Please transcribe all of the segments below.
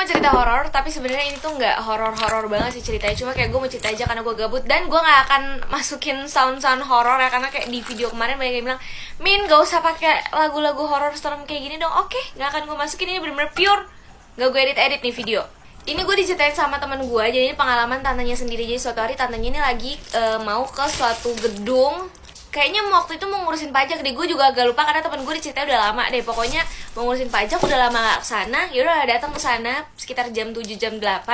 mau cerita horor, tapi sebenarnya ini tuh nggak horor-horor banget sih ceritanya. Cuma kayak gue mau cerita aja karena gue gabut. Dan gue nggak akan masukin sound-sound horor ya, karena kayak di video kemarin banyak yang bilang, Min gak usah pakai lagu-lagu horor serem kayak gini dong. Oke, nggak akan gue masukin, ini bener-bener pure. Gak gue edit-edit nih video. Ini gue diceritain sama teman gue, jadi ini pengalaman tantenya sendiri. Jadi suatu hari tantenya ini lagi mau ke suatu gedung. Kayaknya waktu itu mau ngurusin pajak deh, gue juga agak lupa karena temen gue diceritain udah lama deh. Pokoknya mau ngurusin pajak udah lama gak kesana. Yaudah datang ke sana sekitar jam 7 jam 8,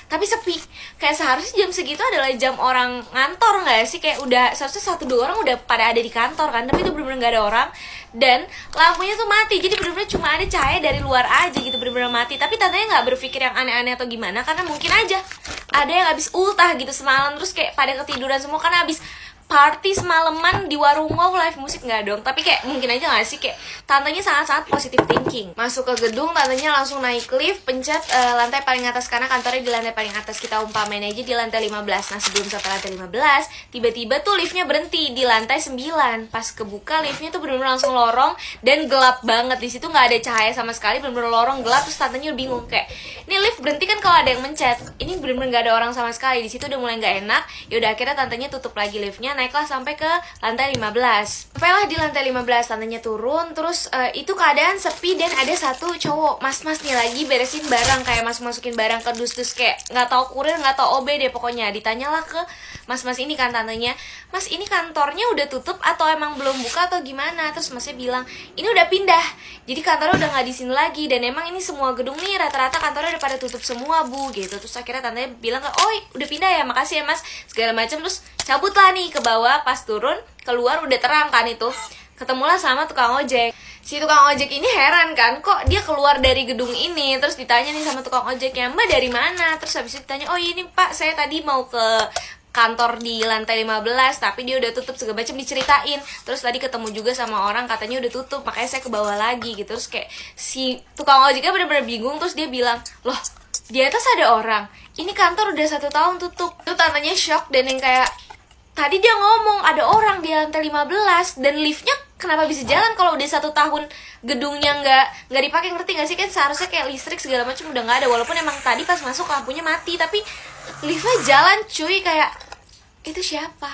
tapi sepi. Kayak seharusnya jam segitu adalah jam orang ngantor gak sih? Kayak udah seharusnya 1-2 orang udah pada ada di kantor kan, tapi itu bener-bener gak ada orang. Dan lampunya tuh mati, jadi bener-bener cuma ada cahaya dari luar aja gitu, bener-bener mati. Tapi tantenya gak berpikir yang aneh-aneh atau gimana, karena mungkin aja ada yang habis ultah gitu semalam, terus kayak pada ketiduran semua karena habis party semalaman di warung wow live musik. Nggak dong, tapi kayak mungkin aja nggak sih, kayak tantenya sangat-sangat positive thinking. Masuk ke gedung, tantenya langsung naik lift, pencet lantai paling atas karena kantornya di lantai paling atas. Kita umpamain aja di lantai 15. Nah sebelum sampai lantai 15, tiba-tiba tuh liftnya berhenti di lantai 9. Pas kebuka liftnya tuh bener-bener langsung lorong dan gelap banget. Di situ nggak ada cahaya sama sekali, bener-bener lorong gelap. Terus tantenya bingung kayak, ini lift berhenti kan kalau ada yang mencet, ini bener-bener nggak ada orang sama sekali. Di situ udah mulai nggak enak. Yaudah akhirnya tantenya tutup lagi liftnya, naiklah sampai ke lantai 15. Sampailah di lantai 15, tantenya turun. Terus itu keadaan sepi dan ada satu cowok mas-mas nih lagi beresin barang, kayak masukin barang ke dus-dus, kayak nggak tahu kurir nggak tahu OB deh pokoknya. Ditanyalah ke mas-mas ini kan tantenya, Mas ini kantornya udah tutup atau emang belum buka atau gimana? Terus masnya bilang ini udah pindah, jadi kantornya udah nggak di sini lagi, dan emang ini semua gedung nih rata-rata kantornya udah pada tutup semua bu gitu. Terus akhirnya tantenya bilang, oh udah pindah ya, makasih ya mas segala macam. Terus cabutlah nih ke bawah. Pas turun keluar udah terang kan, itu ketemulah sama tukang ojek. Si tukang ojek ini heran kan, kok dia keluar dari gedung ini. Terus ditanya nih sama tukang ojeknya, Mbak dari mana? Terus habis itu ditanya, oh ini pak saya tadi mau ke kantor di lantai 15 tapi dia udah tutup, segala macam diceritain. Terus tadi ketemu juga sama orang katanya udah tutup, makanya saya ke bawah lagi gitu. Terus kayak si tukang ojeknya bener-bener bingung. Terus dia bilang, loh di atas ada orang, ini kantor udah 1 tahun tutup. Itu tantenya shock dan yang kayak, tadi dia ngomong ada orang di lantai 15 dan liftnya kenapa bisa jalan kalau udah 1 tahun gedungnya nggak dipakai, ngerti nggak sih? Kan seharusnya kayak listrik segala macam udah nggak ada, walaupun emang tadi pas masuk lampunya mati, tapi liftnya jalan cuy. Kayak itu siapa?